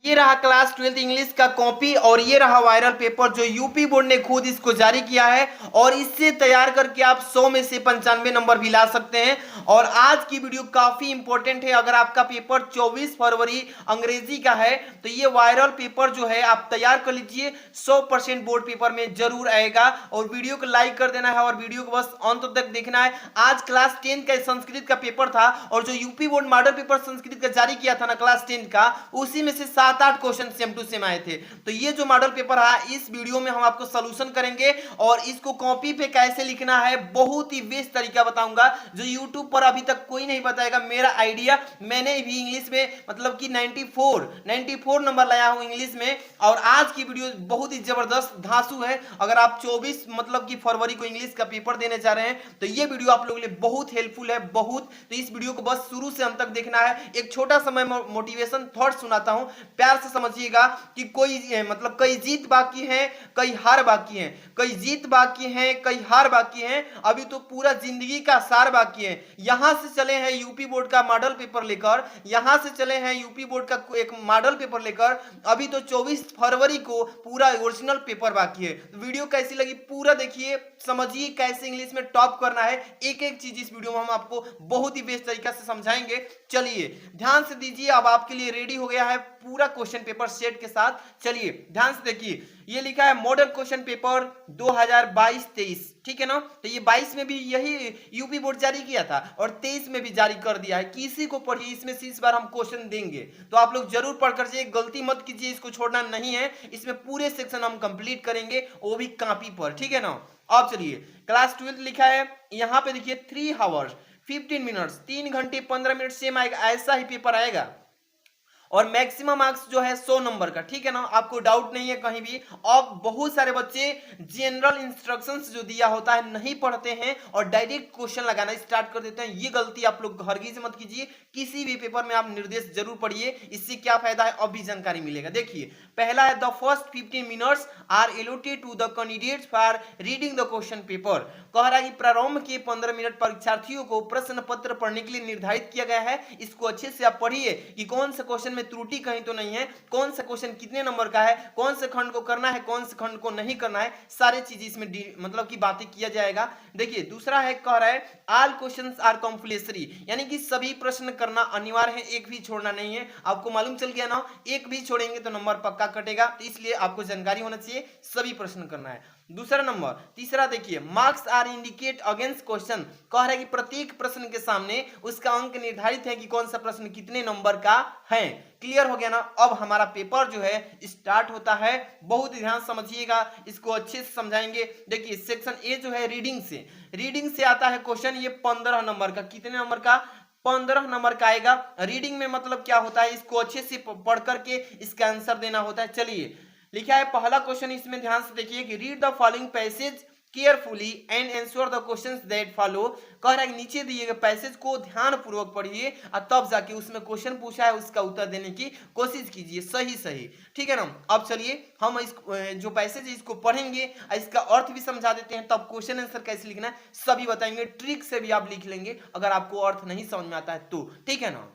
ये रहा class 12th English का कॉपी और ये रहा वायरल पेपर जो यूपी बोर्ड ने खुद इसको जारी किया है और इससे तैयार करके आप 100 में से 95 नंबर भी ला सकते हैं। और आज की वीडियो काफी इंपॉर्टेंट है। अगर आपका पेपर 24 फरवरी अंग्रेजी का है तो ये वायरल पेपर जो है आप तैयार कर लीजिए, 100% बोर्ड पेपर में जरूर आएगा। और वीडियो को लाइक कर देना है और वीडियो को बस अंत तक देखना है। आज क्लास 10 का संस्कृत का पेपर था और जो UP board model paper Sanskrit का जारी किया था ना क्लास 10 का, उसी में से 7-8 क्वेश्चन सेम टू सेम आए थे। तो ये जो मॉडल पेपर है इस वीडियो में हम आपको सॉल्यूशन करेंगे और इसको कॉपी पे कैसे लिखना है बहुत ही बेस्ट तरीका बताऊंगा जो यूट्यूब पर अभी तक कोई नहीं बताएगा। मेरा आइडिया, मैंने भी इंग्लिश में मतलब कि 94 नंबर लाया हूं इंग्लिश में। और आज की वीडियो बहुत ही जबरदस्त धांसू है। अगर आप 24 मतलब कि फरवरी को इंग्लिश का पेपर देने जा रहे हैं तो ये वीडियो आप लोगों के लिए बहुत हेल्पफुल है, बहुत। तो इस वीडियो को बस शुरू से अंत तक देखना है। एक छोटा सा मैं मोटिवेशन थॉट सुनाता हूं, प्यार से समझिएगा कि कोई मतलब कई जीत बाकी है, कई हार बाकी है, कई जीत बाकी है, कई हार बाकी है, अभी तो पूरा जिंदगी का सार बाकी है। यहां से चले हैं यूपी बोर्ड का मॉडल पेपर लेकर, यहां से चले हैं यूपी बोर्ड का एक मॉडल पेपर लेकर, अभी तो 24 फरवरी को पूरा ओरिजिनल पेपर बाकी है। वीडियो कैसी लगी पूरा देखिए, समझिए कैसे इंग्लिश में टॉप करना है। एक एक चीज इस वीडियो में हम आपको बहुत ही बेस्ट तरीका से समझाएंगे। चलिए ध्यान से दीजिए, अब आपके लिए रेडी हो गया है पूरा क्वेश्चन पेपर सेट के साथ। चलिए ध्यान से देखिए, ये लिखा है मॉडल क्वेश्चन पेपर 2022-23, ठीक है ना। तो ये 22 में भी यही यूपी बोर्ड जारी किया था और 23 में भी जारी कर दिया है। किसी को पढ़िए, इसमें से इस बार हम क्वेश्चन देंगे तो आप लोग जरूर पढ़कर जाइए, गलती मत कीजिए, इसको छोड़ना नहीं है। इसमें पूरे सेक्शन हम कंप्लीट करेंगे, वो भी कॉपी पर, ठीक है ना। अब चलिए क्लास 12 लिखा है, यहां पे देखिए 3 आवर्स 15 मिनट्स, 3 घंटे 15 मिनट सेम आएगा, ऐसा ही पेपर आएगा। और मैक्सिमम मार्क्स जो है 100 नंबर का, ठीक है ना, आपको डाउट नहीं है कहीं भी। अब बहुत सारे बच्चे जनरल इंस्ट्रक्शंस जो दिया होता है नहीं पढ़ते हैं और डायरेक्ट क्वेश्चन लगाना स्टार्ट कर देते हैं। ये गलती आप लोग हरगिज मत कीजिए, किसी भी पेपर में आप निर्देश जरूर पढ़िए। इससे क्या फायदा है अब भी जानकारी मिलेगा। देखिए पहला है the first 15 minutes are allotted to the candidates for reading the question paper. कह रहा है कि प्रारंभ के 15 मिनट परीक्षार्थियों को प्रश्न पत्र पढ़ने के लिए निर्धारित किया गया है। इसको अच्छे से आप पढ़िए कि कौन से क्वेश्चन में त्रुटि कहीं तो नहीं है, कौन सा क्वेश्चन कितने नंबर का है, कौन से खंड को करना है, कौन से खंड को नहीं करना है, सारे चीज इसमें मतलब की बातें किया जाएगा। देखिए दूसरा है, कह रहा है ऑल क्वेश्चंस आर कंपल्सरी, यानी कि सभी प्रश्न करना अनिवार्य है, एक भी छोड़ना नहीं है। आपको मालूम चल गया ना, एक भी छोड़ेंगे तो नंबर पक्का कटेगा, तो इसलिए आपको जानकारी होना चाहिए, सभी प्रश्न करना है। दूसरा नंबर, तीसरा देखिए marks are indicate against question. कह रहा है कि प्रत्येक प्रश्न के सामने उसका अंक निर्धारित है कि कौन सा प्रश्न कितने नंबर का है। क्लियर हो गया ना। अब हमारा पेपर जो है स्टार्ट होता है, बहुत ध्यान समझिएगा, इसको अच्छे से समझाएंगे। देखिए सेक्शन ए जो है रीडिंग से आता है क्वेश्चन, ये 15 नंबर का, कितने नंबर का, 15 नंबर का आएगा। रीडिंग में मतलब क्या होता है, इसको अच्छे से पढ़ करके इसका आंसर देना होता है। चलिए लिखा है पहला क्वेश्चन, इसमें ध्यान से देखिए कि read the following passage carefully and answer the questions that follow. कह रहा है कि नीचे दिए गए पैसेज को ध्यान पूर्वक पढ़िए और तब जाके उसमें क्वेश्चन पूछा है उसका उत्तर देने की कोशिश कीजिए, सही, ठीक है ना। अब चलिए हम इस जो पैसेज है इसको पढ़ेंगे, इसका अर्थ भी समझा देते हैं, तब क्वेश्चन आंसर कैसे लिखना है सभी बताएंगे। ट्रिक से भी आप लिख लेंगे अगर आपको अर्थ नहीं समझ में आता है तो, ठीक है ना।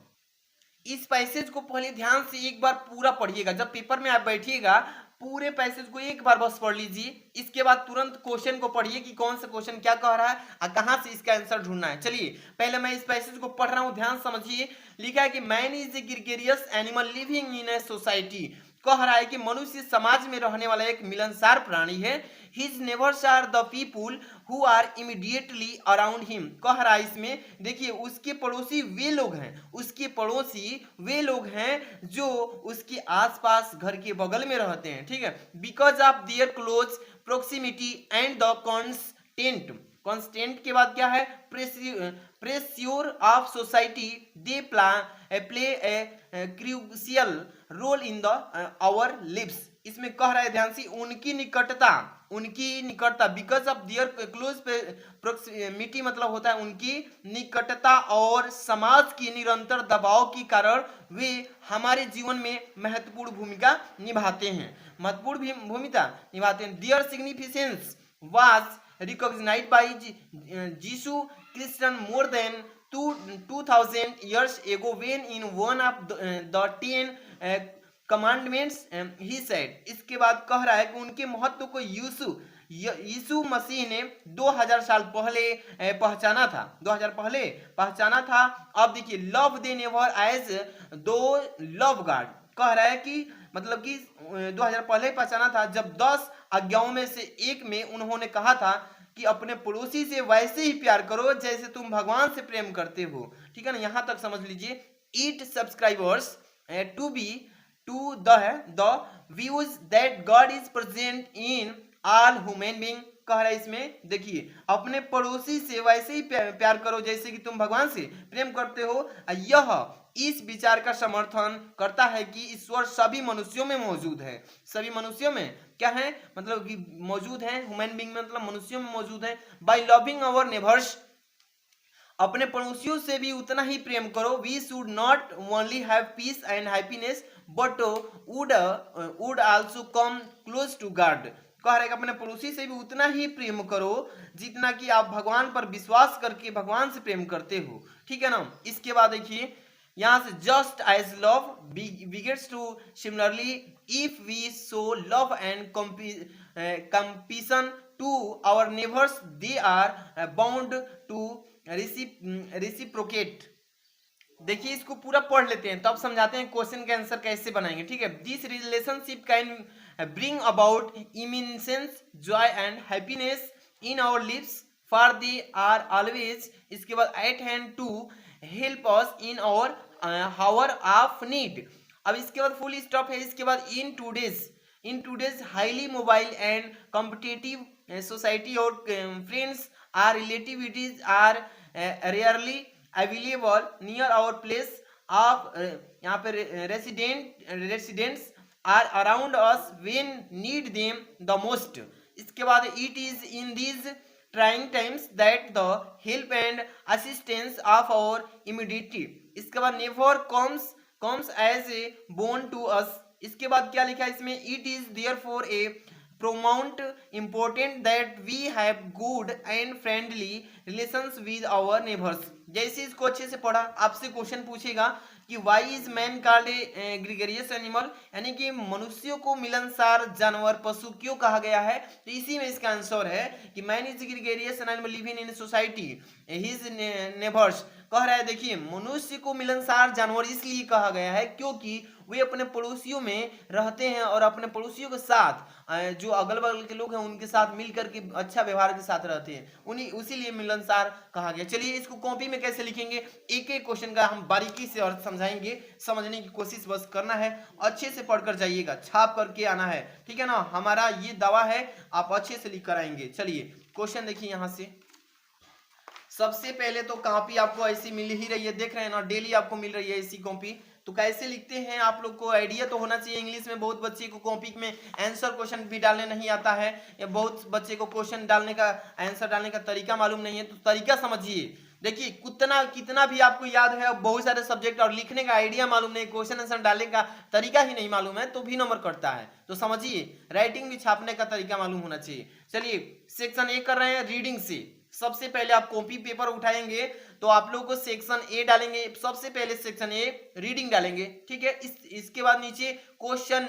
इस पैसेज को पहले ध्यान से एक बार पूरा पढ़िएगा, जब पेपर में आप बैठिएगा पूरे पैसेज को एक बार बस पढ़ लीजिए। इसके बाद तुरंत क्वेश्चन को पढ़िए कि कौन सा क्वेश्चन क्या कह रहा है और कहां से इसका आंसर ढूंढना है। चलिए पहले मैं इस पैसेज को पढ़ रहा हूं, ध्यान समझिए। लिखा है कि man is a gregarious animal living in a society. कह रहा है कि मनुष्य समाज में रहने वाला एक मिलनसार प्राणी है। His neighbours are the people who are immediately around him. कह रहा है इसमें देखिए उसके पड़ोसी वे लोग हैं, उसके पड़ोसी वे लोग हैं जो उसके आसपास घर के बगल में रहते हैं, ठीक है। Because of their close proximity and the constant के बाद क्या है, pressure of society they play a crucial role in the our lives. इसमें कह रहा है ध्यान से उनकी निकटता because of their close proximity मतलब होता है उनकी निकटता और समाज की निरंतर दबाव के कारण वे हमारे जीवन में महत्वपूर्ण भूमिका निभाते हैं। Their significance was recognized by Jesus Christian more than 2000 years ago when in one of the 10 commandments he said. इसके बाद कह रहा है कि उनके महत्व को यीशु मसीह ने 2000 साल पहले पहचाना था, 2000 पहले पहचाना था। अब देखिए लव दे नेवर एज दो लव गॉड, कह रहा है कि मतलब कि 2000 पहले पहचाना था जब 10 आज्ञाओं में से एक में उन्होंने कहा था कि अपने पड़ोसी से वैसे ही प्यार करो जैसे तुम भगवान से प्रेम करते हो। ठीक है ना, यहां तक समझ लीजिए। It subscribers to be to the views that God is present in all human being, कह रहा है इसमें देखिए अपने पड़ोसी से वैसे ही प्यार करो जैसे कि तुम भगवान से प्रेम करते हो। यह इस विचार का समर्थन करता है कि ईश्वर सभी मनुष्यों में मौजूद है। सभी मनुष्यों में क्या है, मतलब कि मौजूद है, ह्यूमन बीइंग में मतलब मनुष्यों में मौजूद है। बाय लविंग आवर नेबर्स, अपने पड़ोसियों से भी उतना ही प्रेम करो। We should not only have peace and happiness but would also come close to God, कह रहा है कि अपने पड़ोसी से भी उतना ही प्रेम करो जितना कि आप भगवान पर विश्वास करके भगवान से प्रेम करते हो। ठीक है ना, इसके बाद देखिए यहां से just as love begets to similarly if we show love and compassion to our neighbors they are bound to reciprocate। देखिए इसको पूरा पढ़ लेते हैं तब समझाते हैं क्वेश्चन का आंसर कैसे बनाएंगे। ठीक है, this relationship can bring about immense joy and happiness in our lives for they are always, इसके बाद at hand to help us in our hour of need. अब इसके बाद फुल स्टॉप है। इसके बाद in today's highly mobile and competitive society और friends are relativities are rarely available near our place of, यहाँ पे residents are around us when need them the most. इसके बाद it is in these trying times that the help and assistance of our immediate, इसके बाद never comes as a boon to us। इसके बाद क्या लिखा है इसमें, it is therefore a paramount important that we have good and friendly relations with our neighbors। जैसे इसको अच्छे से पढ़ा, आपसे क्वेश्चन पूछेगा कि why is man called a gregarious animal, यानी कि मनुष्यों को मिलनसार जानवर पशु क्यों कहा गया है, तो इसी में इसका आंसर है कि man is gregarious animal living in society his neighbours. कह रहा है देखिए मनुष्य को मिलनसार जानवर इसलिए कहा गया है क्योंकि वे अपने पड़ोसियों में रहते हैं और अपने पड़ोसियों के साथ जो अगल बगल के लोग हैं उनके साथ मिलकर के अच्छा व्यवहार के साथ रहते हैं, उन्हीं उसीलिए मिलनसार कहा गया। चलिए इसको कॉपी में कैसे लिखेंगे, एक एक क्वेश्चन का हम बारीकी से और समझाएंगे, समझने की कोशिश बस करना है, अच्छे से पढ़कर जाइएगा, छाप करके आना है। ठीक है ना, हमारा ये दावा है, आप अच्छे से लिख कर आएंगे। चलिए क्वेश्चन देखिए, यहाँ से सबसे पहले तो कॉपी आपको ऐसी मिल ही रही है, देख रहे हैं ना, डेली आपको मिल रही है ऐसी कॉपी। तो कैसे लिखते हैं आप लोग को आइडिया तो होना चाहिए। इंग्लिश में बहुत बच्चे को कॉपी में आंसर क्वेश्चन भी डालने नहीं आता है, या बहुत बच्चे को क्वेश्चन डालने का आंसर डालने का तरीका मालूम नहीं है, तो तरीका समझिए। देखिए कितना भी आपको याद है, बहुत सारे सब्जेक्ट, और लिखने का आइडिया मालूम नहीं, क्वेश्चन आंसर डालने का तरीका ही नहीं मालूम है, तो भी नंबर कटता है। तो समझिए, राइटिंग भी छापने का तरीका मालूम होना चाहिए। चलिए सेक्शन ए कर रहे हैं रीडिंग से। सबसे पहले आप कॉपी पेपर उठाएंगे तो आप लोग को सेक्शन ए डालेंगे, सबसे पहले सेक्शन ए रीडिंग डालेंगे। ठीक है, इसके बाद नीचे क्वेश्चन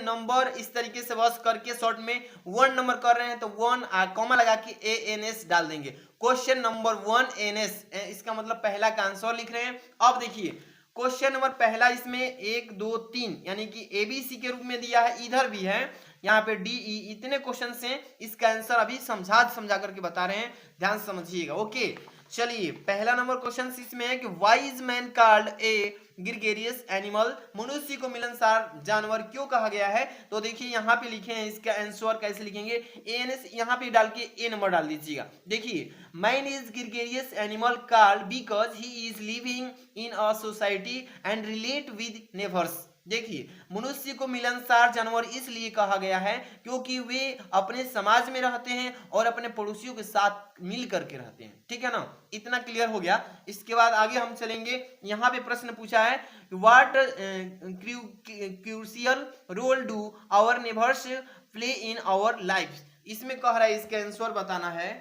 नंबर इस तरीके से बस करके शॉर्ट में 1 नंबर कर रहे हैं तो 1 कॉमा लगा के ANS डाल देंगे। क्वेश्चन नंबर 1 NS, इसका मतलब पहला का आंसर लिख रहे हैं। अब देखिए क्वेश्चन नंबर पहला, इसमें 1 2 3 यानी कि ABC के रूप में दिया है, इधर भी है, यहाँ पे DE, इतने क्वेश्चन हैं। इसका आंसर अभी समझा करके बता रहे हैं, ध्यान से समझिएगा। ओके, चलिए पहला नंबर क्वेश्चन इसमें है कि why is man called a gregarious animal, मनुष्य को मिलनसार जानवर क्यों कहा गया है। तो देखिए यहाँ पे लिखे हैं, इसका आंसर कैसे लिखेंगे, ANS यहाँ पे डाल के A नंबर डाल दीजिएगा। देखिए man is gregarious animal called because he is living in a society and relate with neighbours. देखिए मनुष्य को मिलनसार जानवर इसलिए कहा गया है क्योंकि वे अपने समाज में रहते हैं और अपने पड़ोसियों के साथ मिल करके रहते हैं। ठीक है ना, इतना क्लियर हो गया। इसके बाद आगे हम चलेंगे, यहाँ पे प्रश्न पूछा है what crucial role do our neighbours play in our life. इसमें कह रहा है, इसका आंसर बताना है।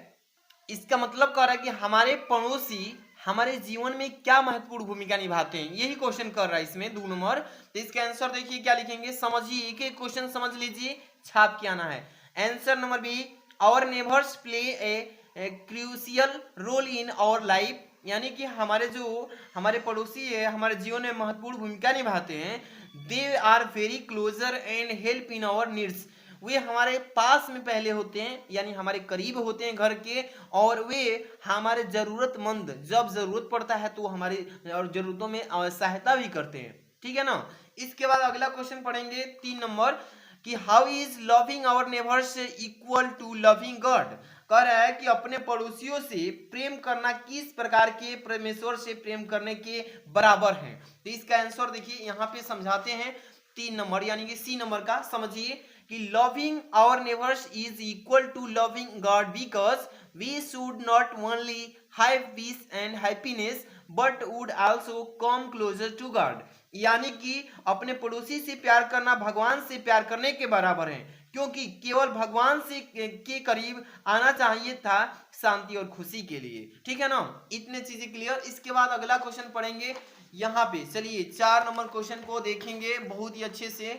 इसका मतलब कह रहा है कि हमारे पड़ोसी हमारे जीवन में क्या महत्वपूर्ण भूमिका निभाते हैं, यही क्वेश्चन कर रहा है इसमें 2 नंबर। तो इसका आंसर देखिए क्या लिखेंगे, समझिए, एक एक क्वेश्चन समझ लीजिए, छाप के आना है। Answer number B, our neighbours play a crucial role in our life, यानी कि हमारे पड़ोसी है हमारे जीवन में महत्वपूर्ण भूमिका निभाते हैं। They are very closer and help in our needs, वे हमारे पास में पहले होते हैं, यानी हमारे करीब होते हैं घर के, और वे हमारे जरूरतमंद, जब जरूरत पड़ता है तो हमारी और जरूरतों में सहायता भी करते हैं, ठीक है ना। इसके बाद अगला क्वेश्चन पढ़ेंगे 3 नंबर कि how is loving our neighbours equal to loving God. कह रहा है कि अपने पड़ोसियों से प्रेम करना किस प्रकार के परमेश्वर से प्रेम करने के बराबर है। तो इसका आंसर देखिए यहाँ पे समझाते हैं 3 नंबर यानी कि सी नंबर का, समझिए कि loving our neighbours is equal to loving God because we should not only have peace and happiness but would also come closer to God, यानी कि अपने पड़ोसी से प्यार करना भगवान से प्यार करने के बराबर है, क्योंकि केवल भगवान से के करीब आना चाहिए था शांति और खुशी के लिए, ठीक है ना। इतने चीजें क्लियर। इसके बाद अगला क्वेश्चन पढ़ेंगे यहाँ पे, चलिए 4 नंबर क्वेश्चन को देखेंगे बहुत ही अच्छे से।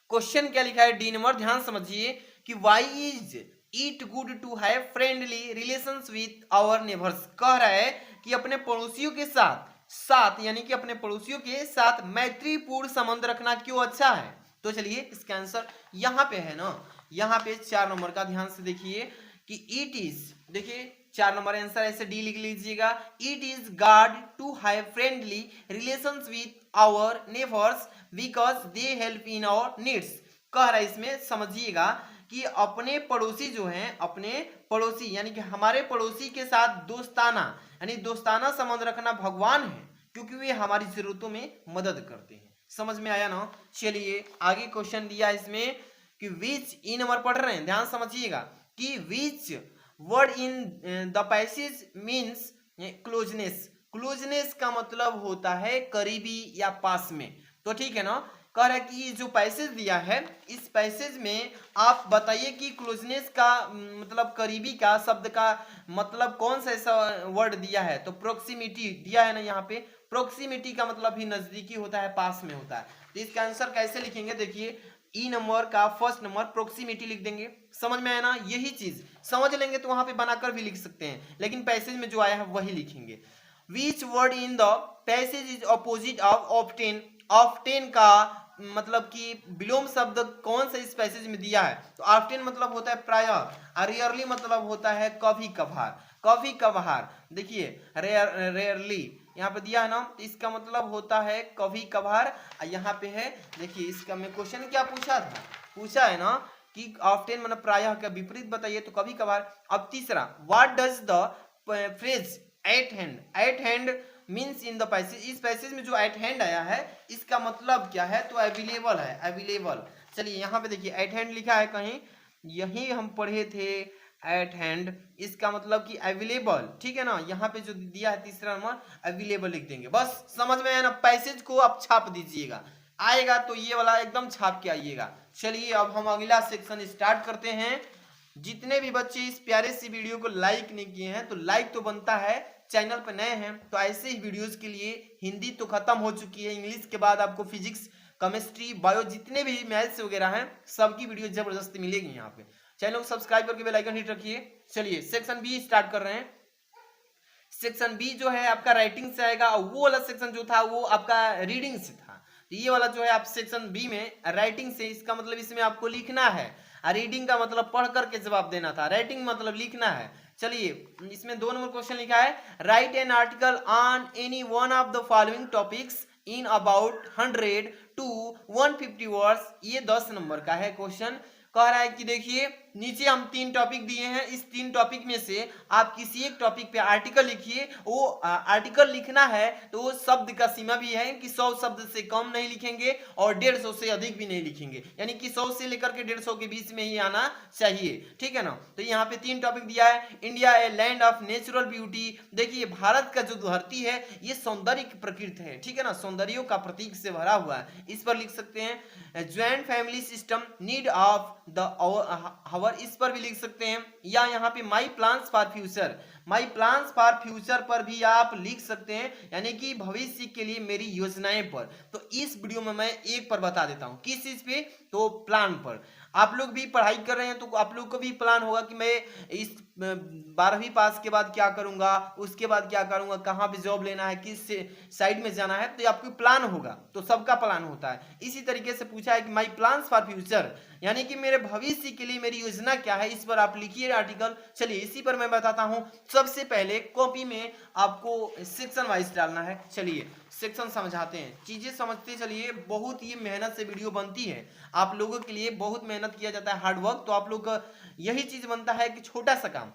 क्वेश्चन क्या लिखा है डी नंबर, ध्यान समझिए कि why is it good to have friendly relations with our neighbours. कह रहा है कि अपने पड़ोसियों के साथ यानी कि अपने पड़ोसियों के साथ मैत्रीपूर्ण संबंध रखना क्यों अच्छा है। तो चलिए इसका आंसर यहाँ पे है ना, यहाँ पे 4 नंबर का ध्यान से देखिए कि इट इज, देखिए 4 नंबर आंसर ऐसे डी लिख लीजिएगा, it is good to have friendly relations with our neighbours because they help in our needs. कह रहा है इसमें समझिएगा कि अपने पड़ोसी जो हैं, अपने पड़ोसी यानी कि हमारे पड़ोसी के साथ दोस्ताना यानी दोस्ताना संबंध रखना भगवान है, क्योंकि वे हमारी जरूरतों में मदद करते हैं। समझ में आया ना। चलिए आगे क्वेश्चन दिया इसमें कि विच, ई नंबर पढ़ रहे हैं, ध्यान समझिएगा कि which word in the passage means closeness. Closeness का मतलब होता है करीबी या पास में, तो ठीक है ना। कह रहा है कि ये जो पैसेज दिया है इस पैसेज में आप बताइए कि क्लोजनेस का मतलब करीबी का शब्द का मतलब कौन सा ऐसा वर्ड दिया है। तो प्रोक्सीमिटी दिया है ना यहाँ पे, प्रोक्सीमिटी का मतलब ही नजदीकी होता है, पास में होता है। तो इसका आंसर कैसे लिखेंगे, देखिए ई नंबर का फर्स्ट नंबर प्रोक्सीमिटी लिख देंगे। समझ में आया ना, यही चीज समझ लेंगे तो वहां पे बनाकर भी लिख सकते हैं, लेकिन पैसेज में जो आया है वही लिखेंगे। Which word in the passage is opposite of often. Often का मतलब कि विलोम शब्द कौन सा इस पैसेज में दिया है। तो ऑफ्टेन मतलब होता है प्रायः, और रेयरली मतलब होता है कभी कभार। कभी कभार देखिए रेयरली यहाँ पे दिया है ना, इसका मतलब होता है कभी कभार। यहाँ पे है देखिए, इसका मैं क्वेश्चन क्या पूछा है ना कि ऑफ्टेन मतलब प्रायः का विपरीत बताइए, तो कभी कभार। अब तीसरा, what does the phrase eight hand, eight hand means in the passage. इस पैसेज में जो एट हैंड आया है इसका मतलब क्या है, तो अवेलेबल है, अवेलेबल। चलिए यहाँ पे देखिए एट हैंड लिखा है कहीं, यही हम पढ़े थे एट हैंड, इसका मतलब कि अवेलेबल, ठीक है ना। यहाँ पे जो दिया है तीसरा नंबर अवेलेबल लिख देंगे, बस समझ में आया ना। पैसेज को आप छाप दीजिएगा, आएगा तो ये वाला एकदम छाप के आइएगा। चलिए अब हम अगला सेक्शन स्टार्ट करते हैं। जितने भी बच्चे इस प्यारे सी वीडियो को लाइक नहीं किए हैं तो लाइक तो बनता है, चैनल पर नए हैं तो ऐसे ही वीडियोस के लिए। हिंदी तो खत्म हो चुकी है, इंग्लिश के बाद आपको फिजिक्स, केमिस्ट्री, बायो जितने भी मैथ्स वगैरह हैं सबकी वीडियो जबरदस्ती मिलेगी यहाँ पे। चैनल को सब्सक्राइब करके बेल आइकन हिट रखिए। चलिए सेक्शन बी स्टार्ट कर रहे हैं। सेक्शन बी जो है आपका राइटिंग से आएगा, और वो वाला सेक्शन जो था वो आपका रीडिंग से था। तो ये वाला जो है आप सेक्शन बी में राइटिंग से, इसका मतलब इसमें आपको लिखना है, रीडिंग का मतलब पढ़ करके जवाब देना था, राइटिंग मतलब लिखना है। चलिए इसमें 2 नंबर क्वेश्चन लिखा है, right an article on any one of the following topics in about 100 to 150 words. ये 10 नंबर का है क्वेश्चन। कह रहा है कि देखिए नीचे हम 3 टॉपिक दिए हैं, इस 3 टॉपिक में से आप किसी एक टॉपिक पे आर्टिकल लिखिए। वो आर्टिकल लिखना है तो वो शब्द का सीमा भी है कि 100 शब्द से कम नहीं लिखेंगे और 150 से अधिक भी नहीं लिखेंगे, यानी कि 100 से लेकर के 150 के बीच में ही आना चाहिए, ठीक है ना। तो यहाँ पे 3 टॉपिक दिया है। India a land of natural beauty. देखिए भारत का जो धरती है ये सौंदर्य की प्रकृति है, ठीक है ना, सौंदर्यों का प्रतीक से भरा हुआ है, इस पर लिख सकते हैं। Joint family system, need of the, इस पर भी लिख सकते हैं। या यहाँ पे my plans for future, my plans for future पर भी आप लिख सकते हैं, यानी कि भविष्य के लिए मेरी योजनाएं पर। तो इस वीडियो में मैं एक पर बता देता हूं, किस चीज पे, तो प्लान पर। आप लोग भी पढ़ाई कर रहे हैं तो आप लोग को भी प्लान होगा कि मैं इस 12वीं पास के बाद क्या करूंगा, उसके बाद क्या करूंगा, कहाँ पे जॉब लेना है, किस साइड में जाना है, तो आपको प्लान होगा। तो सबका प्लान होता है। इसी तरीके से पूछा है कि माई प्लान्स फॉर फ्यूचर, यानी कि मेरे भविष्य के लिए मेरी योजना क्या है, इस पर आप लिखिए आर्टिकल। चलिए इसी पर मैं बताता हूं। सबसे पहले कॉपी में आपको सेक्शन वाइज डालना है। चलिए सेक्शन समझाते हैं, चीजें समझते चलिए। बहुत ही मेहनत से वीडियो बनती है, आप लोगों के लिए बहुत मेहनत किया जाता है, हार्ड वर्क। तो आप लोग का यही चीज बनता है कि छोटा सा काम,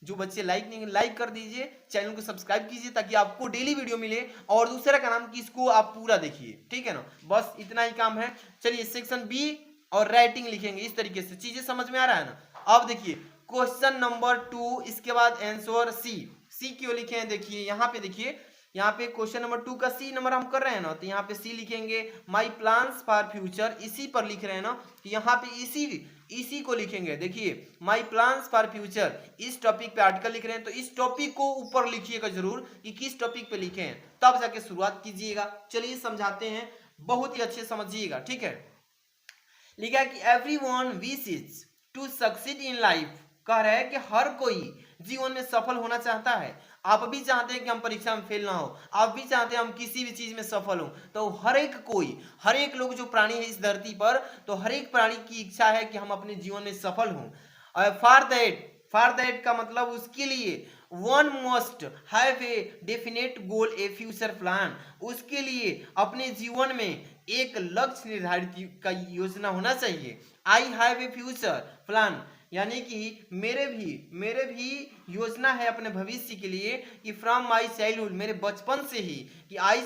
जो बच्चे लाइक नहीं, लाइक कर दीजिए, चैनल को सब्सक्राइब कीजिए ताकि आपको डेली वीडियो मिले। और दूसरा का नाम कि इसको आप पूरा देखिए, ठीक है ना, बस इतना ही काम है। चलिए सेक्शन बी और राइटिंग लिखेंगे इस तरीके से। चीजें समझ में आ रहा है ना। अब देखिए क्वेश्चन नंबर 2, इसके बाद आंसर सी। सी क्यों लिखे हैं, देखिए यहाँ पे, देखिए यहाँ पे क्वेश्चन नंबर 2 का सी नंबर हम कर रहे हैं ना, तो यहाँ पे सी लिखेंगे। माई प्लान्स फॉर फ्यूचर इसी पर लिख रहे हैं ना, तो यहाँ पे इसी को लिखेंगे। देखिए माई प्लान्स फॉर फ्यूचर, इस टॉपिक पे आर्टिकल लिख रहे हैं, तो इस टॉपिक को ऊपर लिखिएगा जरूर कि किस टॉपिक पे लिखे हैं, तब जाके शुरुआत कीजिएगा। चलिए समझाते हैं, बहुत ही अच्छे समझिएगा, ठीक है। लिखा कि everyone wishes to succeed in life, कह रहा है कि हर कोई जीवन में सफल होना चाहता है। आप भी चाहते हैं कि हम परीक्षा में फेल ना हो, आप भी चाहते हैं हम किसी भी चीज में सफल हो। तो हर एक लोग जो प्राणी है इस धरती पर, तो हर एक प्राणी की इच्छा है कि हम अपने जीवन में सफल हों। फॉर दैट का मतलब उसके लिए, one must have a definite goal, A future plan, उसके लिए अपने जीवन में एक लक्ष्य निर्धारित का योजना होना चाहिए। I have a future plan, यानी कि मेरे भी योजना है अपने भविष्य के लिए कि फ्रॉम माई चाइल्डहुड, मेरे बचपन से ही, कि I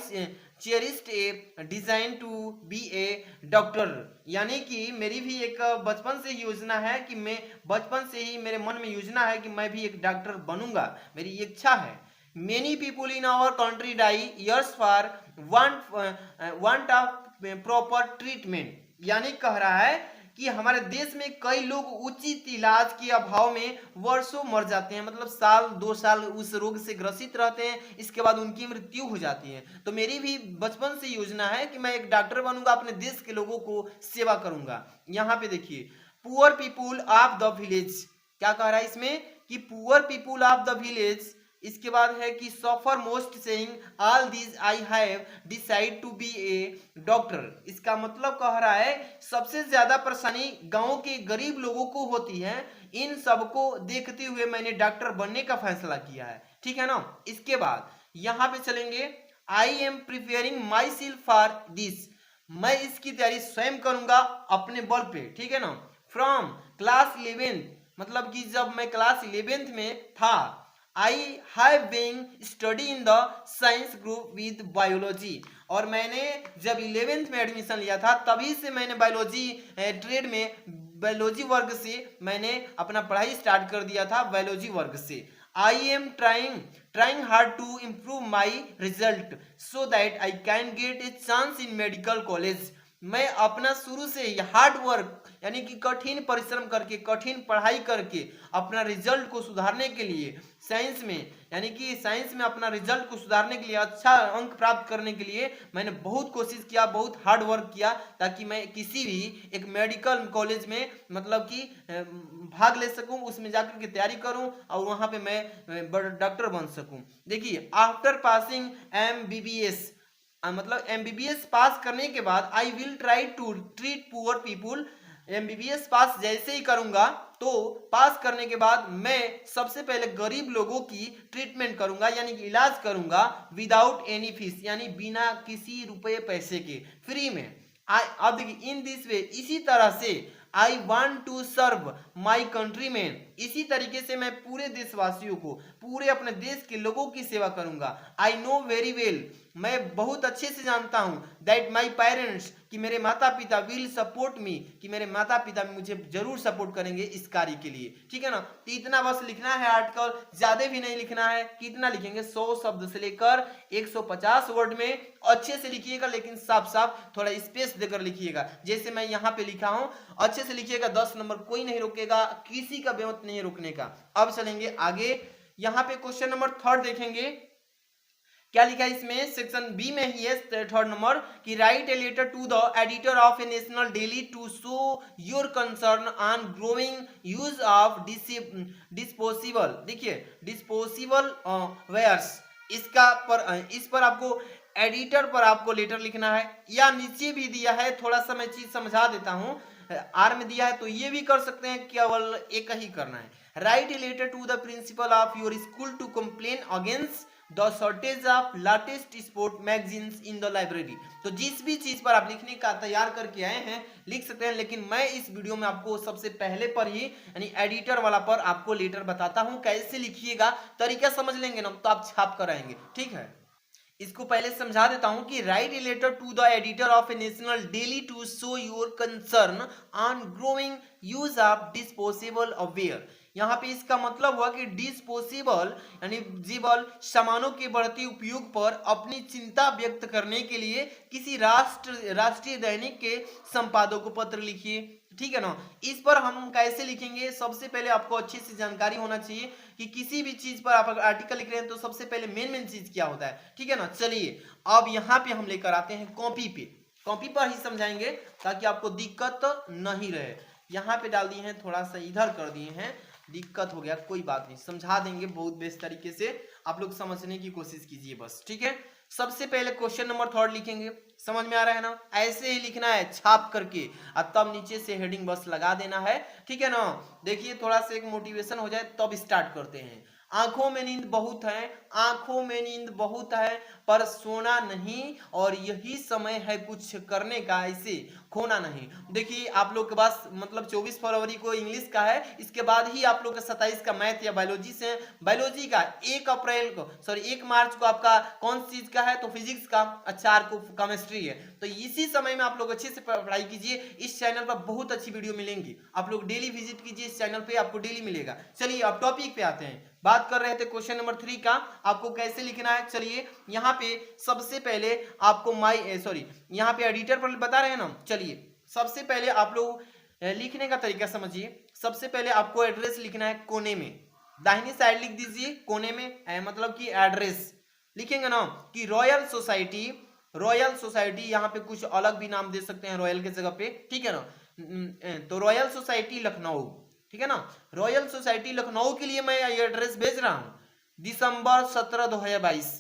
cherished a design to be a doctor, यानी कि मेरी भी एक बचपन से योजना है कि मैं बचपन से ही मेरे मन में योजना है कि मैं भी एक डॉक्टर बनूंगा, मेरी इच्छा है। Many people in our country die years for want of proper treatment, यानी कह रहा है कि हमारे देश में कई लोग उचित इलाज के अभाव में वर्षों मर जाते हैं, मतलब साल 2 साल उस रोग से ग्रसित रहते हैं, इसके बाद उनकी मृत्यु हो जाती है। तो मेरी भी बचपन से योजना है कि मैं एक डॉक्टर बनूंगा, अपने देश के लोगों को सेवा करूंगा। यहाँ पे देखिए poor people of the village, क्या कह रहा है इसमें कि poor people of the village. इसके बाद है कि suffer most saying all this I have decide to be a doctor, इसका मतलब कह रहा है सबसे ज्यादा परेशानी गांव के गरीब लोगों को होती है, इन सबको देखते हुए मैंने डॉक्टर बनने का फैसला किया है, ठीक है ना। इसके बाद यहां पे चलेंगे, I am preparing my self for this, मैं इसकी तैयारी स्वयं करूंगा अपने बल पे, ठीक है ना। फ्रॉम क्लास 11, मतलब कि जब मैं क्लास 11th में था, I have been study in the science group with biology, और मैंने जब 11th में एडमिशन लिया था तभी से मैंने बायोलॉजी ट्रेड में, बायोलॉजी वर्ग से मैंने अपना पढ़ाई स्टार्ट कर दिया था, बायोलॉजी वर्ग से। I am trying hard to improve my result so that I can get a chance in medical college, मैं अपना शुरू से ही हार्ड वर्क, यानी कि कठिन परिश्रम करके, कठिन पढ़ाई करके अपना रिजल्ट को सुधारने के लिए, साइंस में, यानी कि साइंस में अपना रिजल्ट को सुधारने के लिए, अच्छा अंक प्राप्त करने के लिए मैंने बहुत कोशिश किया, बहुत हार्ड वर्क किया, ताकि मैं किसी भी एक मेडिकल कॉलेज में मतलब कि भाग ले सकूं, उसमें जाकर के तैयारी करूं और वहां पे मैं डॉक्टर बन सकूं। देखिए आफ्टर पासिंग MBBS, मतलब MBBS पास करने के बाद I will try to treat poor people, MBBS pass जैसे ही करूंगा तो पास करने के बाद मैं सबसे पहले गरीब लोगों की ट्रीटमेंट करूंगा, यानी कि इलाज करूंगा, विदाउट एनी फीस, यानी बिना किसी रुपए पैसे के, फ्री में। अब देखिए इन दिस वे, इसी तरह से I want to serve my country man, इसी तरीके से मैं पूरे देशवासियों को, पूरे अपने देश के लोगों की सेवा करूंगा। आई नो वेरी वेल, मैं बहुत अच्छे से जानता हूं, दैट माई पेरेंट्स, कि मेरे माता पिता, विल सपोर्ट मी, कि मेरे माता पिता मुझे जरूर सपोर्ट करेंगे इस कार्य के लिए, ठीक है ना। तो इतना बस लिखना है आर्टिकल, ज्यादा भी नहीं लिखना है। कितना लिखेंगे, 100 शब्द से लेकर 150 वर्ड में अच्छे से लिखिएगा, लेकिन साफ साफ थोड़ा स्पेस देकर लिखिएगा, जैसे मैं यहाँ पे लिखा हूं, अच्छे से लिखिएगा, 10 नंबर कोई नहीं रोकेगा, किसी का बेमत नहीं रोकने का। अब चलेंगे आगे, यहाँ पे क्वेश्चन नंबर थर्ड देखेंगे, क्या लिखा है इसमें, सेक्शन बी में ही है थर्ड नंबर कि write a letter to the editor of a national daily to show your concern on growing use of disposable, देखिए डिस्पोजेबल वेयर्स, इस पर आपको एडिटर पर आपको लेटर लिखना है, या नीचे भी दिया है, थोड़ा सा मैं चीज समझा देता हूं, आर में दिया है तो ये भी कर सकते हैं, केवल एक ही करना है, write a letter to the principal of your school to complain against the shortage of latest sport magazines in the library. तो जिस भी चीज पर आप लिखने का तैयार करके आए हैं लिख सकते हैं, लेकिन मैं इस वीडियो में आपको सबसे पहले पर ही यानी एडिटर वाला पर आपको लेटर बताता हूं, कैसे लिखिएगा, तरीका समझ लेंगे ना तो आप छाप कर आएंगे, ठीक है। इसको पहले समझा देता हूं कि write a letter to the editor of a national daily to show your concern on growing use of disposable aware. यहाँ पे इसका मतलब हुआ कि डिस्पोजेबल यानी जीवल सामानों के बढ़ते उपयोग पर अपनी चिंता व्यक्त करने के लिए किसी राष्ट्रीय दैनिक के संपादक को पत्र लिखिए, ठीक है ना। इस पर हम कैसे लिखेंगे, सबसे पहले आपको अच्छे से जानकारी होना चाहिए कि किसी भी चीज पर आप आर्टिकल लिख रहे हैं तो सबसे पहले मेन चीज क्या होता है, ठीक है ना। चलिए अब यहाँ पे हम लेकर आते हैं कॉपी पे, कॉपी पर ही समझाएंगे ताकि आपको दिक्कत नहीं रहे। यहाँ पे डाल दिए हैं, थोड़ा सा इधर कर दिए हैं, दिक्कत हो गया, कोई बात नहीं, समझा देंगे बहुत बेस्ट तरीके से, आप लोग समझने की कोशिश कीजिए बस, ठीक है। सबसे पहले क्वेश्चन नंबर थर्ड लिखेंगे, समझ में आ रहा है ना, ऐसे ही लिखना है छाप करके, और तब नीचे से हेडिंग बस लगा देना है, ठीक है ना। देखिए थोड़ा सा एक मोटिवेशन हो जाए तब स्टार्ट करते हैं। आंखों में नींद बहुत है, आंखों में नींद बहुत है, पर सोना नहीं, और यही समय है कुछ करने का, इसे खोना नहीं। देखिए आप लोग के पास मतलब 24 फरवरी को इंग्लिश का है, इसके बाद ही आप लोग का 27 का मैथ या बायोलॉजी से, बायोलॉजी का 1 मार्च को आपका कौन चीज का है, तो फिजिक्स का, 4 को केमिस्ट्री है। तो इसी समय में आप लोग अच्छे से पढ़ाई कीजिए, इस चैनल पर बहुत अच्छी वीडियो मिलेंगी, आप लोग डेली विजिट कीजिए इस चैनल पे, आपको डेली मिलेगा। चलिए अब टॉपिक पे आते हैं, बात कर रहे थे क्वेश्चन नंबर 3 का, आपको कैसे लिखना है। चलिए यहाँ पे सबसे पहले आपको यहाँ पे एडिटर पर बता रहे हैं ना, चलिए सबसे पहले आप लोग लिखने का तरीका समझिए। सबसे पहले आपको एड्रेस लिखना है कोने में, दाहिनी साइड लिख दीजिए कोने में, मतलब कि एड्रेस लिखेंगे ना कि रॉयल सोसाइटी, यहाँ पे कुछ अलग भी नाम दे सकते हैं रॉयल के जगह पे, ठीक है ना। तो रॉयल सोसाइटी लखनऊ, ठीक है ना, रॉयल सोसाइटी लखनऊ के लिए मैं ये एड्रेस भेज रहा हूं, दिसंबर 17 2022।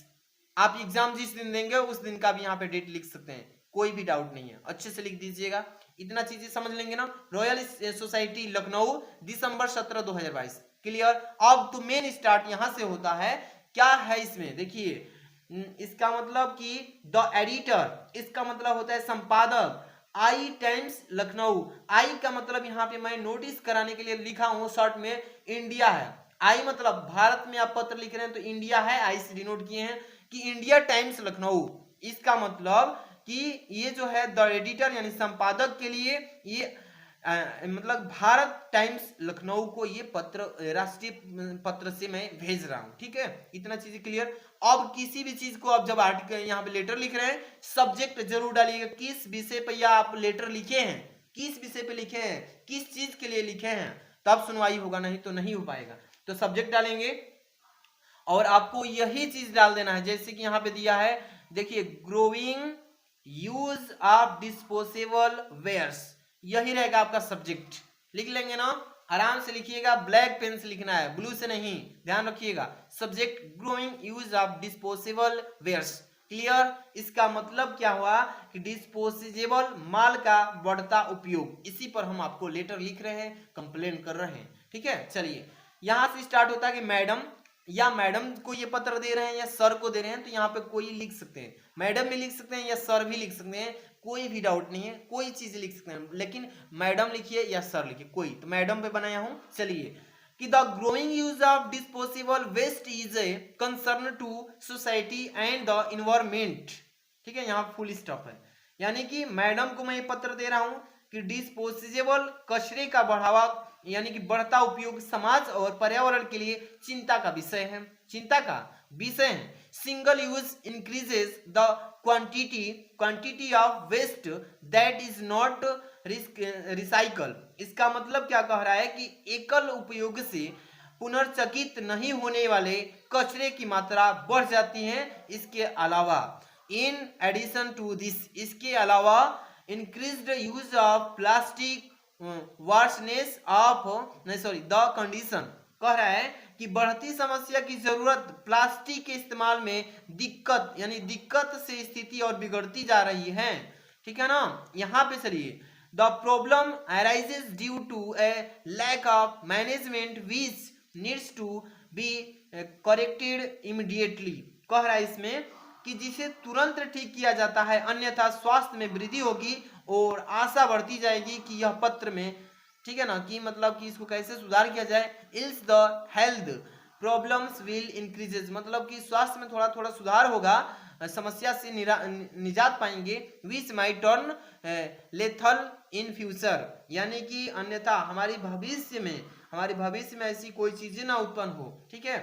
आप एग्जाम जिस दिन देंगे उस दिन का भी यहाँ पे डेट लिख सकते हैं, कोई भी डाउट नहीं है, अच्छे से लिख दीजिएगा, इतना चीजें समझ लेंगे ना। रॉयल सोसाइटी लखनऊ दिसंबर 17 2022, क्लियर। अब तो मेन स्टार्ट यहां से होता है, क्या है इसमें देखिए, इसका मतलब कि द एडिटर, इसका मतलब होता है संपादक, आई टाइम्स लखनऊ, आई का मतलब यहाँ पे मैं नोटिस कराने के लिए लिखा हूं शॉर्ट में इंडिया है, आई मतलब भारत में आप पत्र लिख रहे हैं तो इंडिया है, आई से डिनोट किए हैं कि इंडिया टाइम्स लखनऊ। इसका मतलब कि ये जो है द एडिटर यानी संपादक के लिए ये मतलब भारत टाइम्स लखनऊ को ये पत्र राष्ट्रीय पत्र से मैं भेज रहा हूं, ठीक है, इतना चीजें क्लियर। अब किसी भी चीज को आप जब आर्टिकल यहाँ पे लेटर लिख रहे हैं, सब्जेक्ट जरूर डालिएगा, किस विषय पे या आप लेटर लिखे हैं, किस विषय पे लिखे हैं, किस चीज के लिए लिखे हैं, तब सुनवाई होगा, नहीं तो नहीं हो पाएगा। तो सब्जेक्ट डालेंगे और आपको यही चीज डाल देना है, जैसे कि यहाँ पे दिया है, देखिए growing use of disposable wares, यही रहेगा आपका सब्जेक्ट, लिख लेंगे ना, आराम से लिखिएगा, ब्लैक पेन से लिखना है, ब्लू से नहीं, ध्यान रखिएगा। Subject growing use of disposable wares, clear. इसका मतलब क्या हुआ कि डिस्पोजेबल माल का बढ़ता उपयोग, इसी पर हम आपको लेटर लिख रहे हैं, कंप्लेन कर रहे हैं, ठीक है। चलिए यहां से स्टार्ट होता है कि मैडम, या मैडम को ये पत्र दे रहे हैं या सर को दे रहे हैं, तो यहाँ पे कोई लिख सकते हैं, मैडम भी लिख सकते हैं या सर भी लिख सकते हैं, कोई भी डाउट नहीं है, कोई चीज लिख सकते हैं, लेकिन मैडम लिखिए या सर लिखिए कोई, तो मैडम पे बनाया हूं। चलिए कि the growing use of disposable waste is a concern to society and the environment, ठीक है, यहाँ फुल स्टॉप है, यानी कि मैडम को मैं ये पत्र दे रहा हूं कि डिस्पोजेबल कचरे का बढ़ावा यानी कि बढ़ता उपयोग समाज और पर्यावरण के लिए चिंता का विषय है, चिंता का विषय है। Single use increases the quantity of waste that is not recycle, इसका मतलब क्या कह रहा है कि एकल उपयोग से पुनर्चकित नहीं होने वाले कचरे की मात्रा बढ़ जाती है। इसके अलावा इन एडिशन टू दिस, इसके अलावा increased use of plastic worsens of नहीं सॉरी द कंडीशन, कह रहा है कि बढ़ती समस्या की जरूरत प्लास्टिक के इस्तेमाल में दिक्कत यानी दिक्कत से स्थिति और बिगड़ती जा रही है। ठीक है ना, यहाँ पे चलिए the problem arises due to a lack of management which needs to be corrected immediately, कह रहा है इसमें कि जिसे तुरंत ठीक किया जाता है अन्यथा स्वास्थ्य में वृद्धि होगी और आशा बढ़ती जाएगी कि यह पत्र में, ठीक है ना, कि मतलब कि इसको कैसे सुधार किया जाए। Ills the health problems will increases, मतलब कि स्वास्थ्य में थोड़ा थोड़ा सुधार होगा, समस्या से निजात पाएंगे। Which may turn lethal in future, यानी कि अन्यथा हमारे भविष्य में ऐसी कोई चीजें ना उत्पन्न हो। ठीक है,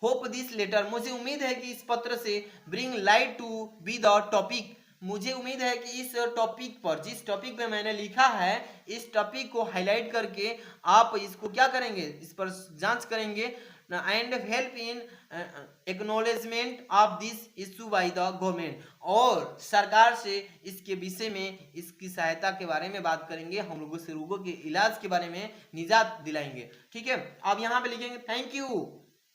होप दिस लेटर, मुझे उम्मीद है कि इस पत्र से bring light to be the topic, मुझे उम्मीद है कि इस टॉपिक पर, जिस टॉपिक पे मैंने लिखा है, इस टॉपिक को हाईलाइट करके आप इसको क्या करेंगे, इस पर जांच करेंगे and help in acknowledgement of this issue by the government, और सरकार से इसके विषय में इसकी सहायता के बारे में बात करेंगे, हम लोगों से रोगों के इलाज के बारे में निजात दिलाएंगे। ठीक है, अब यहाँ पे लिखेंगे थैंक यू,